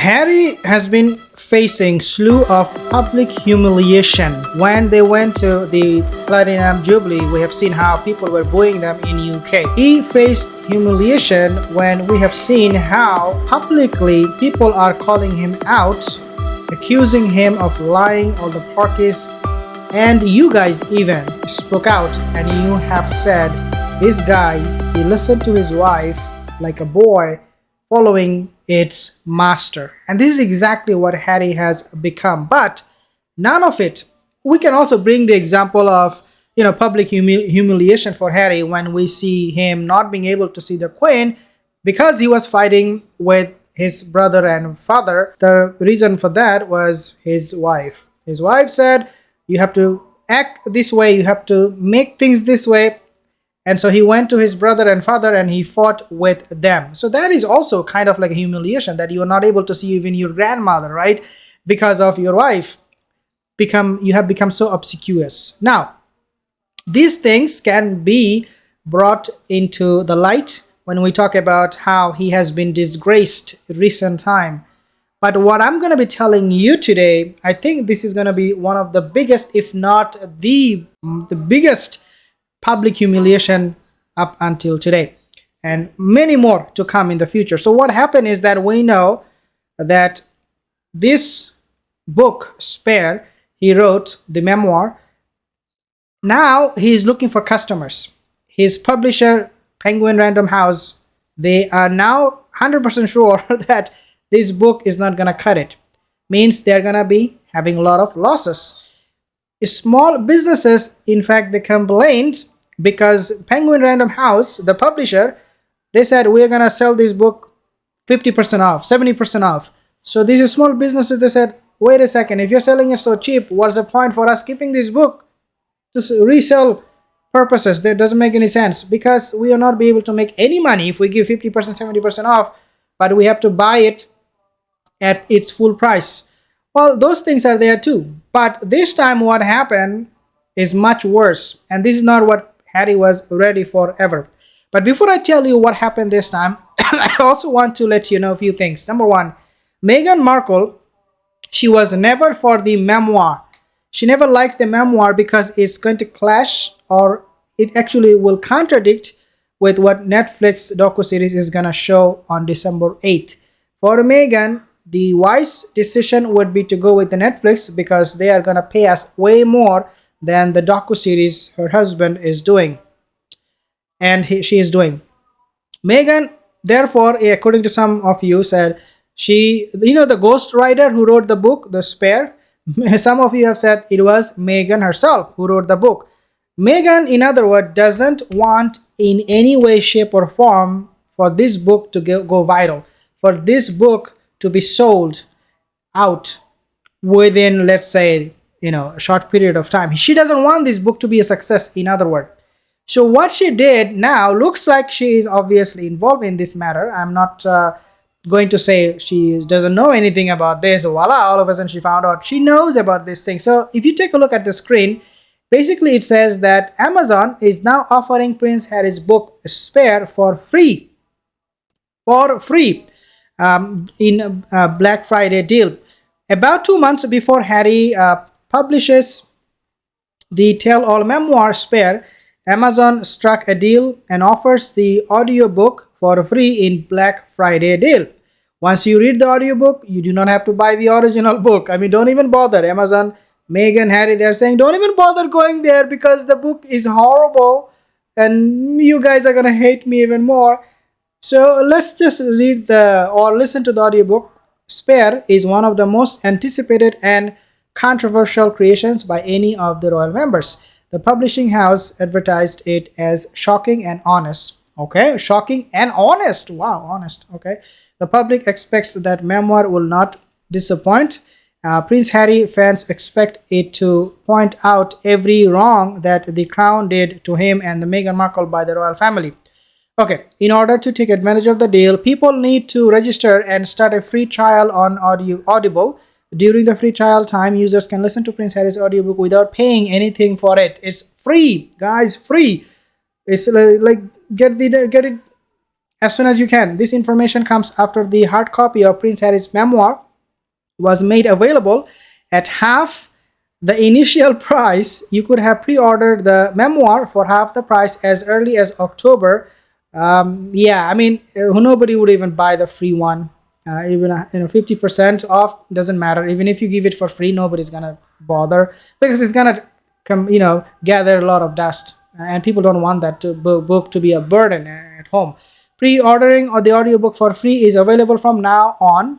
Harry has been facing slew of public humiliation. When they went to the Platinum Jubilee, we have seen how people were booing them in UK. He faced humiliation when we have seen how publicly people are calling him out, accusing him of lying all the parties, and you guys even spoke out and you have said this guy, he listened to his wife like a boy following its master. And this is exactly what Harry has become. But none of it. We can also bring the example of public humiliation for Harry when we see him not being able to see the Queen because he was fighting with his brother and father. The reason for that was his wife. His wife said, you have to act this way, you have to make things this way. And so he went to his brother and father and he fought with them. So that is also kind of like a humiliation, that you are not able to see even your grandmother, right? Because of your wife. You have become so obsequious. Now, these things can be brought into the light when we talk about how he has been disgraced in recent time. But what I'm going to be telling you today, I think this is going to be one of the biggest, if not the biggest public humiliation up until today, and many more to come in the future. So what happened is that we know that this book, Spare, he wrote the memoir. Now he is looking for customers. His publisher, Penguin Random House, they are now 100% sure that this book is not going to cut it. Means they're going to be having a lot of losses. Small businesses, in fact, they complained because Penguin Random House, the publisher, they said, we're going to sell this book 50% off, 70% off. So these small businesses, they said, wait a second, if you're selling it so cheap, what's the point for us keeping this book to resell purposes? That doesn't make any sense, because we will not be able to make any money if we give 50%, 70% off, but we have to buy it at its full price. Well, those things are there too. But this time what happened is much worse. And this is not what Harry was ready for ever. But before I tell you what happened this time, I also want to let you know a few things. Number one, Meghan Markle, she was never for the memoir. She never liked the memoir because it's going to clash, or it actually will contradict with what Netflix docuseries is going to show on December 8th. For Meghan, the wise decision would be to go with the Netflix because they are going to pay us way more than the docuseries her husband is doing and she is doing. Meghan, therefore, according to some of you, said she, the ghost writer who wrote the book, The Spare, some of you have said it was Meghan herself who wrote the book. Meghan, in other words, doesn't want in any way, shape or form for this book to go viral, for this book to be sold out within, let's say, a short period of time. She doesn't want this book to be a success, in other words. So what she did now looks like she is obviously involved in this matter. I'm not going to say she doesn't know anything about this. Voila, all of a sudden she found out. She knows about this thing. So if you take a look at the screen, basically it says that Amazon is now offering Prince Harry's book Spare for free. In a Black Friday deal. About 2 months before Harry publishes the tell-all memoir Spare, Amazon struck a deal and offers the audiobook for free in Black Friday deal. Once you read the audiobook, you do not have to buy the original book. I mean, don't even bother. Amazon, Meghan, Harry, they're saying, don't even bother going there because the book is horrible and you guys are going to hate me even more. So let's just read or listen to the audiobook. Spare is one of the most anticipated and controversial creations by any of the royal members. The publishing house advertised it as shocking and honest. Okay, shocking and honest. Wow, honest. Okay. The public expects that memoir will not disappoint. Prince Harry fans expect it to point out every wrong that the crown did to him and the Meghan Markle by the royal family. Okay, in order to take advantage of the deal, people need to register and start a free trial on Audible. During the free trial time, users can listen to Prince Harry's audiobook without paying anything for it. It's free, guys, free. It's like get it as soon as you can. This information comes after the hard copy of Prince Harry's memoir was made available at half the initial price. You could have pre-ordered the memoir for half the price as early as October. Yeah, I mean, nobody would even buy the free one. Even 50% off doesn't matter. Even if you give it for free, nobody's gonna bother because it's gonna come, gather a lot of dust, and people don't want that book to be a burden at home. Pre-ordering or the audiobook for free is available from now on.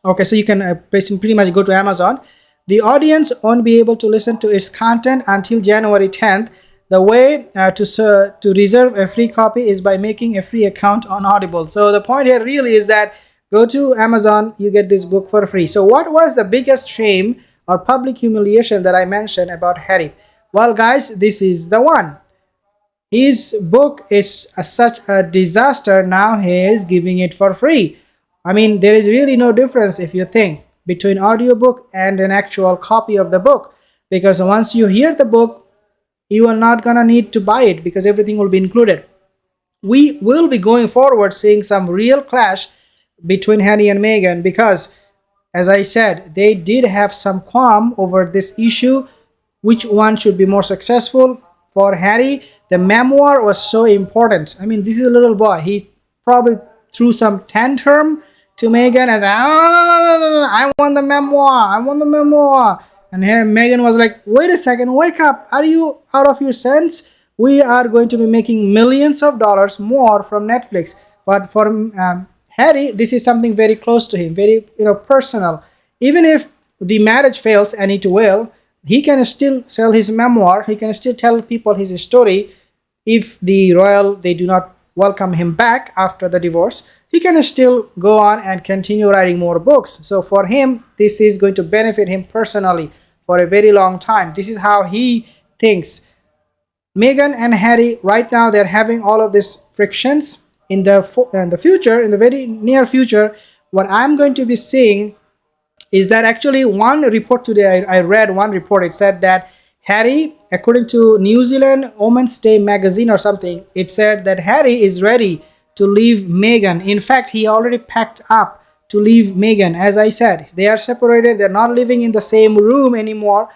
Okay, so you can pretty much go to Amazon. The audience won't be able to listen to its content until January 10th. The way to reserve a free copy is by making a free account on Audible. So the point here really is that go to Amazon, you get this book for free. So what was the biggest shame or public humiliation that I mentioned about Harry? Well, guys, this is the one. His book is such a disaster. Now he is giving it for free. I mean, there is really no difference if you think between audiobook and an actual copy of the book, because once you hear the book, you are not gonna need to buy it because everything will be included. We will be going forward seeing some real clash between Harry and Meghan because, as I said, they did have some qualm over this issue. Which one should be more successful? For Harry, the memoir was so important. I mean, this is a little boy. He probably threw some tantrum to Meghan as, I want the memoir, I want the memoir. And here Meghan was like, wait a second, wake up. Are you out of your sense? We are going to be making millions of dollars more from Netflix. But for Harry, this is something very close to him, very personal. Even if the marriage fails and it will, he can still sell his memoir. He can still tell people his story. If the royal, they do not welcome him back after the divorce, he can still go on and continue writing more books. So for him, this is going to benefit him personally for a very long time. This is how he thinks. Meghan and Harry, right now, they're having all of these frictions. In the future, in the very near future, what I'm going to be seeing is that actually one report today, I read one report, it said that Harry, according to New Zealand Women's Day magazine or something, it said that Harry is ready to leave Meghan. In fact, he already packed up to leave Meghan. As I said, they are separated, they're not living in the same room anymore.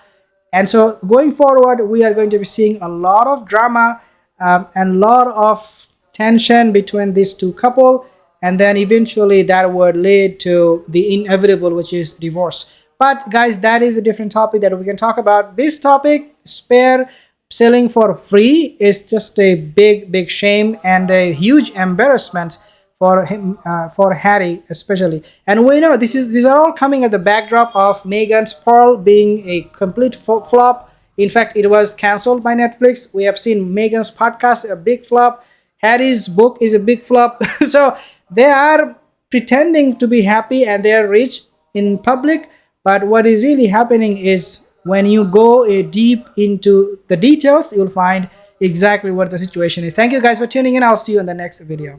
And so going forward, we are going to be seeing a lot of drama and a lot of tension between these two couple, and then eventually that would lead to the inevitable, which is divorce. But guys, that is a different topic that we can talk about. This topic, spare selling for free, is just a big shame and a huge embarrassment for him, for Harry especially. And we know these are all coming at the backdrop of Meghan's Pearl being a complete flop. In fact, it was cancelled by Netflix. We have seen Meghan's podcast, a big flop. Harry's book is a big flop. So they are pretending to be happy and they are rich in public. But what is really happening is when you go deep into the details, you'll find exactly what the situation is. Thank you guys for tuning in. I'll see you in the next video.